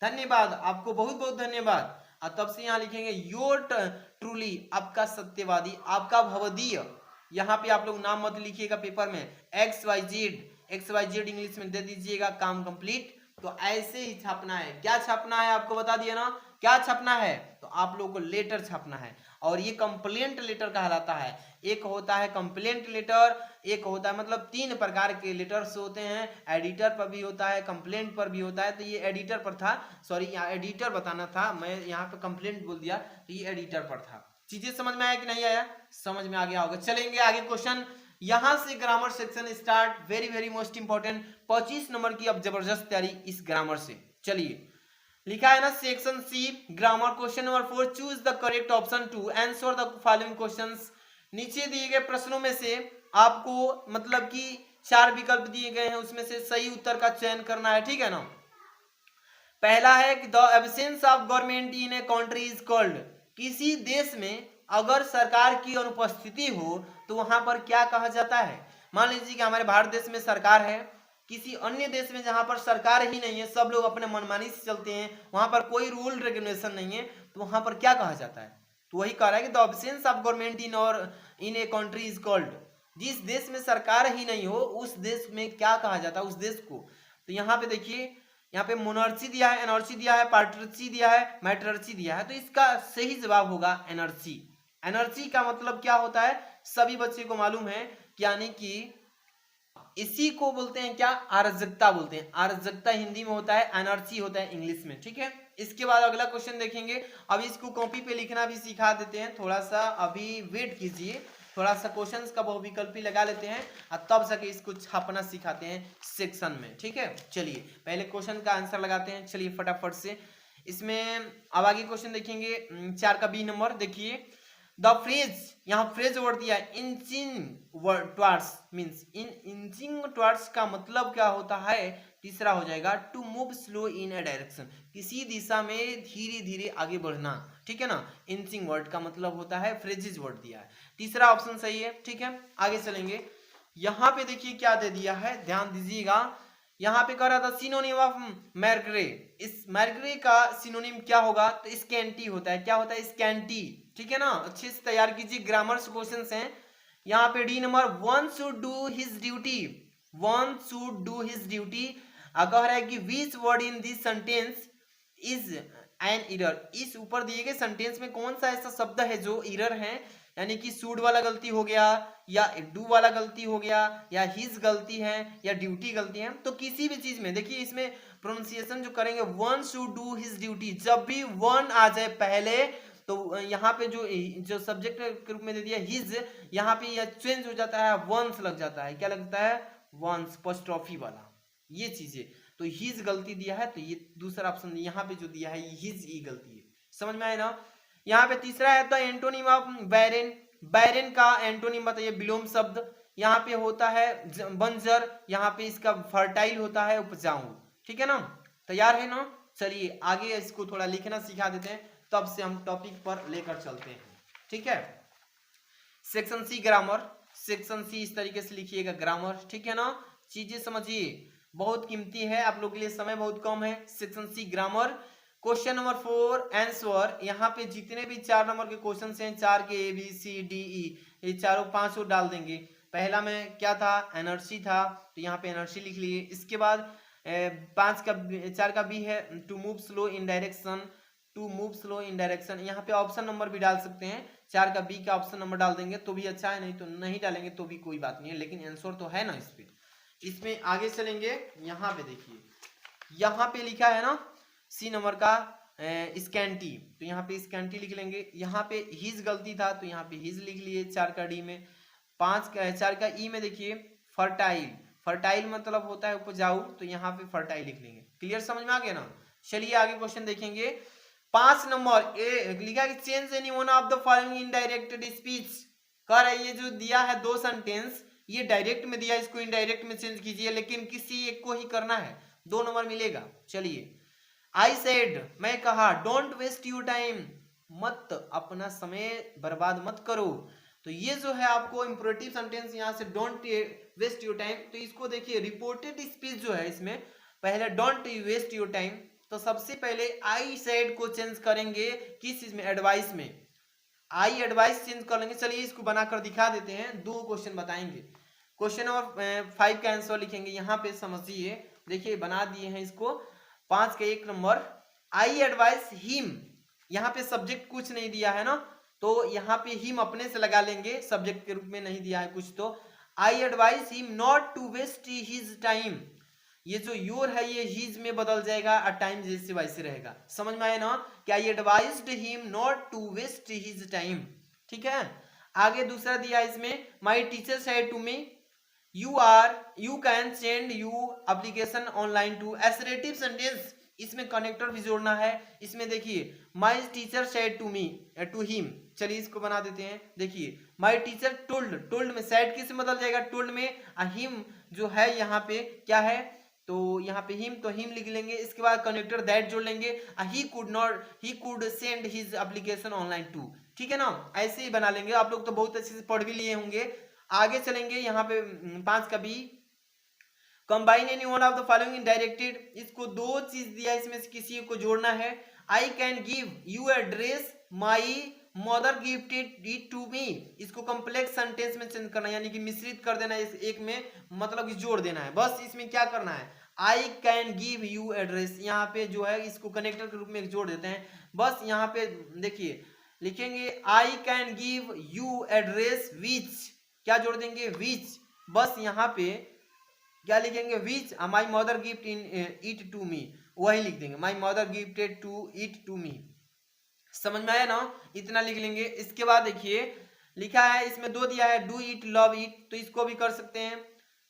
धन्यवाद, आपको बहुत बहुत धन्यवाद, और तब से यहाँ लिखेंगे योर ट्रूली, आपका सत्यवादी, आपका भवदीय। यहाँ पे आप लोग नाम मत लिखिएगा पेपर में, XYZ इंग्लिश में दे दीजिएगा, काम कंप्लीट। तो ऐसे ही छापना है, क्या छापना है आपको बता दिया ना, क्या छापना है, तो आप लोगों को लेटर छापना है, और ये कंप्लेंट लेटर कहलाता है। एक होता है कंप्लेंट लेटर, एक होता है, मतलब 3 प्रकार के लेटर्स होते हैं, एडिटर पर भी होता है, कंप्लेंट पर भी होता है। तो ये एडिटर पर था, सॉरी यहाँ एडिटर बताना था, मैं यहाँ पे कंप्लेंट बोल दिया, तो ये एडिटर पर था। चीजें समझ में आया कि नहीं आया, समझ में आ गया होगा। चलेंगे आगे क्वेश्चन, यहां से grammar section start, very very most important, 25 number की अब जबरदस्त तैयारी इस ग्रामर से। चलिए लिखा है ना section C grammar, question number 4, choose the correct option to answer the following questions. नीचे दिए गए प्रश्नों में से आपको मतलब कि 4 विकल्प दिए गए हैं, उसमें से सही उत्तर का चयन करना है। ठीक है ना, पहला है कि the absence of government in a country is called, किसी देश में अगर सरकार की अनुपस्थिति हो तो वहां पर क्या कहा जाता है। मान लीजिए कि हमारे भारत देश में सरकार है, किसी अन्य देश में जहां पर सरकार ही नहीं है, सब लोग अपने मनमानी से चलते हैं, वहां पर कोई रूल रेगुलेशन नहीं है, तो वहां पर क्या कहा जाता है। तो वही कह रहा है कि the absence of government in a country is called, जिस देश में सरकार ही नहीं हो उस देश में क्या कहा जाता है, उस देश को। तो यहाँ पे देखिए, यहाँ पे मोनर्ची दिया है, एनर्जी दिया है, पार्टर्ची दिया है, मैटर्ची दिया है, तो इसका सही जवाब होगा एनर्जी। एनर्जी का मतलब क्या होता है, सभी बच्चे को मालूम है, यानी कि इसी को बोलते हैं क्या, अराजकता बोलते हैं। अराजकता हिंदी में होता है, एनर्जी होता है इंग्लिश में। ठीक है, इसके बाद अगला क्वेश्चन देखेंगे। अब इसको कॉपी पे लिखना भी सिखा देते हैं, थोड़ा सा अभी वेट कीजिए, थोड़ा सा क्वेश्चंस का बहुविकल्पी लगा लेते हैं और तब जाके इसको छापना सिखाते हैं सेक्शन में। ठीक है, चलिए पहले क्वेश्चन का आंसर लगाते हैं, चलिए फटाफट से। इसमें अब आगे क्वेश्चन देखेंगे 4 का बी नंबर, देखिए द फ्रेज, यहाँ फ्रेज वर्ड दिया है, inching towards means, inching towards का मतलब क्या होता है, तीसरा हो जाएगा to move slow in a direction, किसी दिशा में धीरे धीरे आगे बढ़ना। ठीक है ना, इंचिंग वर्ड का मतलब होता है, फ्रेजेज वर्ड दिया है, तीसरा ऑप्शन सही है। ठीक है, आगे चलेंगे। यहाँ पे देखिए क्या दे दिया है, ध्यान दीजिएगा, यहाँ पे कह रहा था सिनोनिम ऑफ मैर्ग्रे, इस मैर्ग्रे का सिनोनिम क्या होगा, तो स्कैंटी होता है। क्या होता है, स्कैंटी। ठीक है ना, अच्छे से तैयार कीजिए, ग्रामर से क्वेश्चंस हैं। यहाँ पे D number, one should do his duty, one should do his duty, कह रहा है कि which word in this sentence is an error, इस ऊपर दिए गए सेंटेंस में कौन सा ऐसा शब्द है जो एरर है, यानी कि शुड वाला गलती हो गया, या डू वाला गलती हो गया, या हिज गलती है, या ड्यूटी गलती है। तो किसी भी चीज में देखिए, इसमें प्रोनाउंसिएशन जो करेंगे, one should do his duty, जब भी वन आ जाए पहले तो यहाँ पे जो सब्जेक्ट के रूप में दे दिया हिज, यहाँ पे यह चेंज हो जाता है, वंस लग जाता है, क्या लगता है, वंस, पोस्ट्रॉफी वाला, ये चीजें। तो हिज गलती दिया है, तो ये दूसरा ऑप्शन यहाँ पे जो दिया है हिज ही गलती है, समझ में आए ना। यहाँ पे तीसरा है द एंटोनिम ऑफ बैरन, बैरन का एंटोनिम बताइए, विलोम शब्द। यहाँ पे होता है बंजर, यहाँ पे इसका फर्टाइल होता है उपजाऊ। ठीक है ना, तैयार है ना। चलिए आगे इसको थोड़ा लिखना सिखा देते हैं, तब से हम टॉपिक पर लेकर चलते हैं। ठीक है, section C grammar, section C इस तरीके से लिखिएगा ग्रामर, ठीक है ना। चीजें समझिए, बहुत कीमती है, आप लोगों के लिए समय बहुत कम है। Section C grammar, question number 4 answer. यहाँ पे जितने भी 4 नंबर के क्वेश्चन हैं, 4 के A B C D E, ये चारों 5 डाल देंगे। पहला में क्या था, एनर्जी था, तो यहाँ पे एनर्जी लिख लिए। इसके बाद 4 का बी है to move slow in direction, to move slow in direction. यहाँ पे ऑप्शन नंबर भी डाल सकते हैं, 4 का बी का ऑप्शन नंबर डाल देंगे तो भी अच्छा है, नहीं तो नहीं डालेंगे तो भी कोई बात नहीं है, लेकिन आंसर तो है ना इस पे। इसमें आगे चलेंगे, यहाँ पे देखिए, यहाँ पे लिखा है ना सी नंबर का स्कैंटी, तो यहाँ पे स्कैंटी लिख लेंगे। यहाँ पे हिज गलती था तो यहाँ पे हिज लिख लिए 4 का डी में। 4 का ई में देखिए फर्टाइल, फर्टाइल मतलब होता है उपजाऊ, तो यहाँ पे फर्टाइल लिख लेंगे। क्लियर, समझ में आ गया ना। चलिए आगे क्वेश्चन देखेंगे। 5 नंबर ए लिखा है change any one of the following indirect speech. कह रहा है ये जो दिया है 2 सेंटेंस, ये डायरेक्ट में दिया है, इसको इनडायरेक्ट में चेंज कीजिए, लेकिन किसी एक को ही करना है, 2 नंबर मिलेगा। चलिए, आई सेड, मैं कहा, डोंट वेस्ट यूर टाइम, मत अपना समय बर्बाद मत करो। तो ये जो है आपको इंपरेटिव सेंटेंस यहाँ से डोंट वेस्ट योर टाइम, तो इसको देखिए रिपोर्टेड स्पीच जो है इसमें पहले डोंट वेस्ट योर टाइम, तो सबसे पहले आई सेड को चेंज करेंगे किस चीज में, एडवाइस में। आई एडवाइस चेंज कर लेंगे। चलिए इसको बनाकर दिखा देते हैं, 2 क्वेश्चन बताएंगे। क्वेश्चन नंबर 5 का आंसर लिखेंगे, यहाँ पे समझिए, देखिए बना दिए हैं इसको। 5 का 1 नंबर, आई एडवाइस हिम, यहाँ पे सब्जेक्ट कुछ नहीं दिया है ना, तो यहाँ पे हिम अपने से लगा लेंगे, सब्जेक्ट के रूप में नहीं दिया है कुछ, तो I advise him not to waste his time. ये जो योर है ये हिज में बदल जाएगा और टाइम जैसे वैसे रहेगा, समझ में आया ना। क्या I advised him not to waste his time, ठीक है। आगे दूसरा दिया है इसमें, my teacher said to me you can send you application online to. Assertive sentence, इसमें कनेक्टर भी जोड़ना है। इसमें देखिए my teacher said to me, to him, चलिए इसको बना देते हैं। देखिए माय टीचर टोल्ड, टोल्ड में सेड किस में बदल जाएगा, टोल्ड में। हिम जो है यहाँ पे क्या है, तो यहाँ पे हिम, तो हिम लिख लेंगे। इसके बाद कनेक्टर दैट जोड़ लेंगे, he could send his application online too, ठीक है ना। ऐसे ही बना लेंगे, आप लोग तो बहुत अच्छे से पढ़ भी लिए होंगे। आगे चलेंगे, यहाँ पे 5 का B, combine any one of the following in directed, इसको 2 चीज दिया, इसमें से किसी को जोड़ना है। I can give you address, my mother gifted it to me, इसको कॉम्प्लेक्स सेंटेंस में चेंज करना है, यानी कि मिश्रित कर देना है, इस एक में मतलब जोड़ देना है। बस इसमें क्या करना है, I can give you address, यहाँ पे जो है इसको कनेक्टर के रूप में जोड़ देते हैं। बस यहाँ पे देखिए लिखेंगे I can give you address which, क्या जोड़ देंगे, विच। बस यहाँ पे क्या लिखेंगे, which my mother gift in it to me, वही लिख देंगे, my mother gifted to it to me. समझ में आया ना, इतना लिख लेंगे। इसके बाद देखिए लिखा है इसमें 2 दिया है, डू इट लव इट, तो इसको भी कर सकते हैं।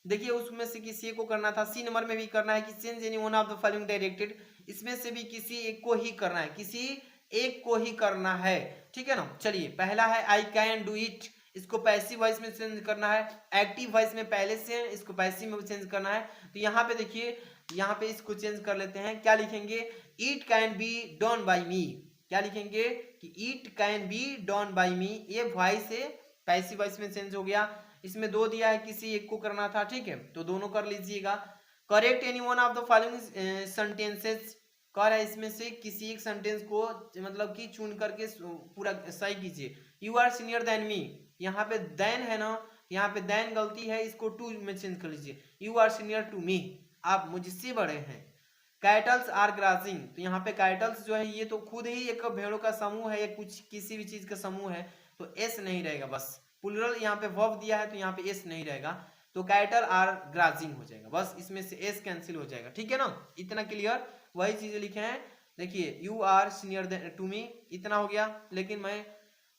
देखिए उसमें से किसी एक को करना था। सी नंबर में भी करना है कि change any one of the following directed, इसमें से भी किसी एक को ही करना है, किसी एक को ही करना है, ठीक है ना। चलिए पहला है आई कैन डू इट, इसको पैसिव वॉइस में चेंज करना है। एक्टिव वॉइस में पहले से है, इसको पैसिव में चेंज करना है। तो यहाँ पे देखिए, यहाँ पे इसको चेंज कर लेते हैं, क्या लिखेंगे, it can be done by me, क्या लिखेंगे कि it can be done by me, ये वॉइस से पैसिव वॉइस में चेंज हो गया। इसमें 2 दिया है, किसी एक को करना था, ठीक है, तो दोनों कर लीजिएगा। Correct any one of the following sentences, कह रहा है इसमें से किसी एक सेंटेंस को मतलब कि चुन करके पूरा सही कीजिए। You are senior then me, यहाँ पे देन है ना, यहाँ पे देन गलती है, इसको टू में चेंज कर लीजिए। You are senior to me, आप मुझसे बड़े हैं। कैटल्स आर ग्रासिंग, तो यहाँ पे कैटल्स जो है ये तो खुद ही एक भेड़ों का समूह है, या कुछ किसी भी चीज का समूह है, तो एस नहीं रहेगा, बस प्लूरल यहाँ पे वर्ब दिया है तो यहाँ पे एस नहीं रहेगा, तो कैटल आर ग्राजिंग हो जाएगा, बस इसमें से एस कैंसिल हो जाएगा, ठीक है ना। इतना क्लियर, वही चीजें लिखे हैं। देखिए you are senior to me, इतना हो गया। लेकिन मैं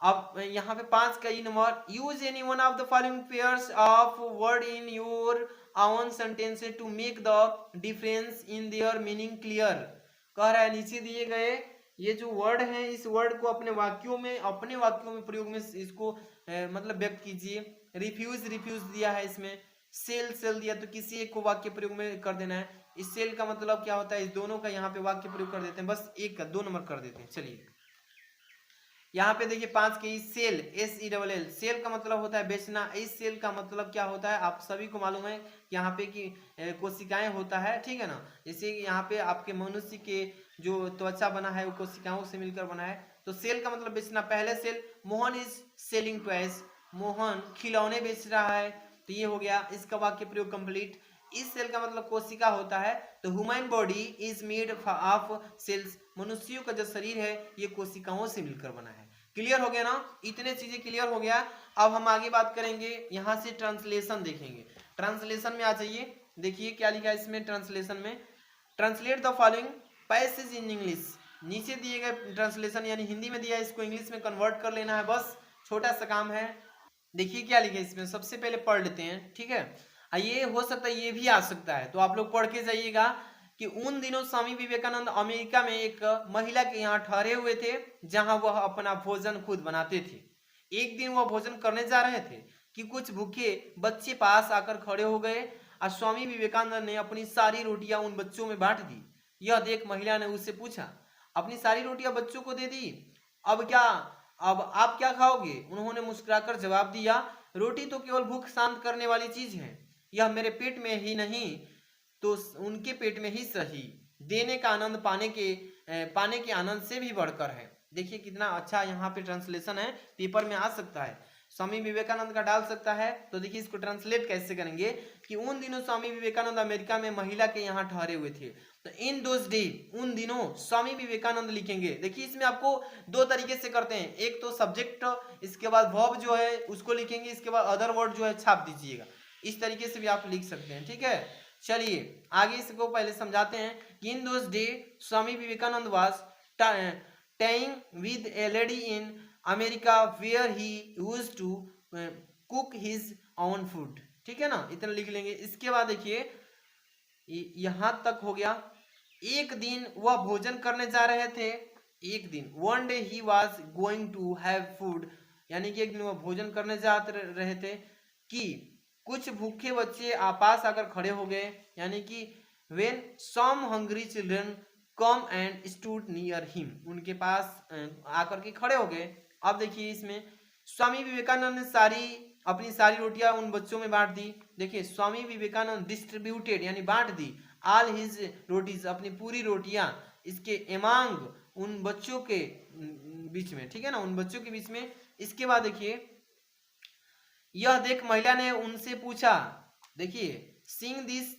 अब यहाँ पे 5 का E number, use any one of the following pairs of word in your own sentences to make the difference in their meaning clear. कह रहा है नीचे दिए गए ये जो वर्ड है, इस वर्ड को अपने वाक्यों में, प्रयोग में इसको मतलब व्यक्त कीजिए। रिफ्यूज, रिफ्यूज दिया है इसमें, सेल सेल दिया तो किसी एक को वाक्य प्रयोग में कर देना है। इस सेल का मतलब क्या होता है, इस दोनों का यहाँ पे वाक्य प्रयोग कर देते हैं, बस एक का 2 नंबर कर देते हैं। चलिए यहाँ पे देखिए 5 के सेल, SELL, सेल का मतलब होता है बेचना। इस सेल का मतलब क्या होता है आप सभी को मालूम है, यहाँ पे कि कोशिकाएं होता है, ठीक है ना। जैसे यहाँ पे आपके मनुष्य के जो त्वचा बना है वो कोशिकाओं से मिलकर बना है, तो सेल का मतलब बेचना। पहले sell, Mohan is selling toys, Mohan खिलौने बेच रहा है, तो ये हो गया, इसका वाक्य प्रयोग कंप्लीट। इस सेल का मतलब कोशिका होता है, तो human body is made of cells, मनुष्यों का जो शरीर है ये कोशिकाओं से मिलकर बना है। क्लियर हो गया ना, इतने चीजें क्लियर हो गया। अब हम आगे बात करेंगे, यहां से ट्रांसलेशन देखेंगे। ट्रांसलेशन में आ जाइए, देखिए क्या लिखा है इसमें ट्रांसलेशन में, translate the following passage in English. नीचे दिए गए ट्रांसलेशन यानी हिंदी में दिया है, इसको इंग्लिश में कन्वर्ट कर लेना है, बस छोटा सा काम है। देखिए क्या लिखा है इसमें, सबसे पहले पढ़ लेते हैं, ठीक है। ये हो सकता है ये भी आ सकता है, तो आप लोग पढ़ के जाइएगा कि उन दिनों स्वामी विवेकानंद अमेरिका में एक महिला के यहाँ ठहरे हुए थे, जहां वह अपना भोजन खुद बनाते थे। एक दिन वह भोजन करने जा रहे थे कि कुछ भूखे बच्चे पास आकर खड़े हो गए और स्वामी विवेकानंद ने अपनी सारी रोटियां उन बच्चों में बांट दी। यह देख महिला ने उससे पूछा, अपनी सारी रोटियां बच्चों को दे दी, अब आप क्या खाओगे? उन्होंने मुस्कुराकर जवाब दिया, रोटी तो केवल भूख शांत करने वाली चीज है, यह मेरे पेट में ही नहीं तो उनके पेट में ही सही, देने का आनंद पाने के आनंद से भी बढ़कर है। देखिए कितना अच्छा यहाँ पे ट्रांसलेशन है, पेपर में आ सकता है, स्वामी विवेकानंद का डाल सकता है। तो देखिए इसको ट्रांसलेट कैसे करेंगे कि उन दिनों स्वामी विवेकानंद अमेरिका में महिला के यहाँ ठहरे हुए थे, तो इन दोज डे, उन दिनों स्वामी विवेकानंद लिखेंगे। देखिए इसमें आपको दो तरीके से करते हैं, एक तो सब्जेक्ट, इसके बाद वर्ब जो है उसको लिखेंगे, इसके बाद अदर वर्ड जो है छाप दीजिएगा। इस तरीके से भी आप लिख सकते हैं, ठीक है। चलिए आगे इसको पहले समझाते हैं कि in those day Swami Vivekananda was staying with a lady in America where he used to cook his own food, ठीक है ना, इतना लिख लेंगे। इसके बाद देखिए यहां तक हो गया। एक दिन वह भोजन करने जा रहे थे, एक दिन, one day he was going to have food, यानी कि एक दिन वह भोजन करने जा रहे थे कि कुछ भूखे बच्चे पास आकर खड़े हो गए, यानी कि when some hungry children come and stood near him, उनके पास आकर के खड़े हो गए। अब देखिए इसमें स्वामी विवेकानंद ने अपनी सारी रोटियां उन बच्चों में बांट दी। देखिए स्वामी विवेकानंद डिस्ट्रीब्यूटेड यानी बांट दी, ऑल हिज रोटीज, अपनी पूरी रोटियां, इसके एमांग, उन बच्चों के बीच में, ठीक है ना, उन बच्चों के बीच में। इसके बाद देखिए यह देख महिला ने उनसे पूछा, देखिए सीइंग दिस,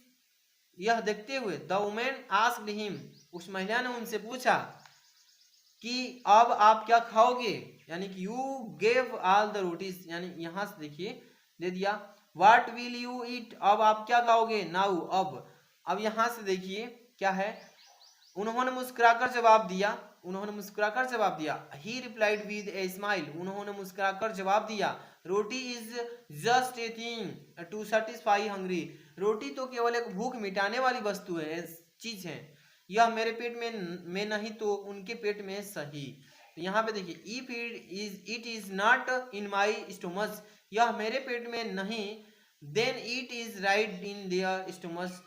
यह देखते हुए, द वुमेन आस्क्ड हिम, उस महिला ने उनसे पूछा कि अब आप क्या खाओगे, यानी कि you gave all the rotis, यानी यहां से देखिए दे दिया, व्हाट विल यू ईट, अब आप क्या खाओगे, नाउ, अब यहां से देखिए क्या है, उन्होंने मुस्कुराकर जवाब दिया, he replied with a smile, उन्होंने मुस्कुराकर जवाब दिया, roti is just a thing to satisfy hungry, रोटी तो केवल एक भूख मिटाने वाली वस्तु है, चीज है, यह मेरे पेट में नहीं तो उनके पेट में सही। तो यहाँ पे देखिए if it is not in my stomach, यह मेरे पेट में नहीं, then it is right in their stomach,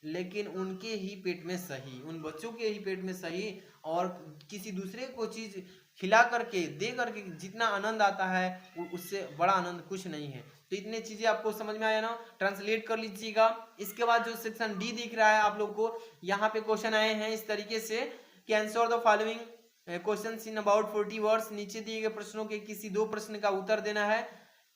लेकिन उनके ही पेट में सही, उन बच्चों के ही पेट में सही, और किसी दूसरे को चीज खिला करके दे करके जितना आनंद आता है उससे बड़ा आनंद कुछ नहीं है। तो इतने चीजें आपको समझ में आया ना, ट्रांसलेट कर लीजिएगा। इसके बाद जो सेक्शन डी दिख रहा है आप लोग को, यहाँ पे क्वेश्चन आए हैं इस तरीके से कि answer the following question in about 40 words, नीचे दिए गए प्रश्नों के किसी दो प्रश्न का उत्तर देना है,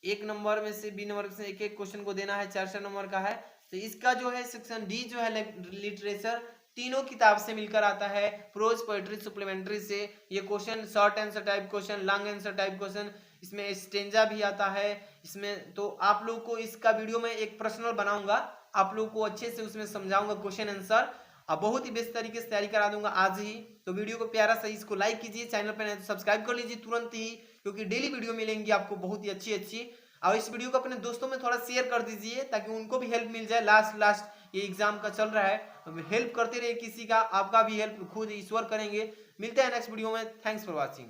एक नंबर में से बी नंबर से एक एक क्वेश्चन को देना है, 4 नंबर का है। तो इसका जो है सेक्शन डी जो है लिटरेचर, तीनों किताब से मिलकर आता है, प्रोज, पोएट्री, सप्लीमेंट्री से। ये question short answer type question, long answer type question, इसमें स्टेंजा भी आता है इसमें। तो आप लोग को इसका वीडियो में एक पर्सनल बनाऊंगा, आप लोग को अच्छे से उसमें समझाऊंगा क्वेश्चन आंसर, और बहुत ही बेस्ट तरीके से तैयारी करा दूंगा आज ही। तो वीडियो को प्यारा सा इसको लाइक कीजिए, चैनल पर नहीं तो सब्सक्राइब कर लीजिए तुरंत ही, क्योंकि डेली वीडियो मिलेंगी आपको बहुत ही अच्छी। और इस वीडियो को अपने दोस्तों में थोड़ा शेयर कर दीजिए ताकि उनको भी हेल्प मिल जाए। लास्ट ये एग्जाम का चल रहा है, तो हेल्प करते रहिए किसी का, आपका भी हेल्प खुद ईश्वर करेंगे। मिलते हैं नेक्स्ट वीडियो में, थैंक्स फॉर वॉचिंग।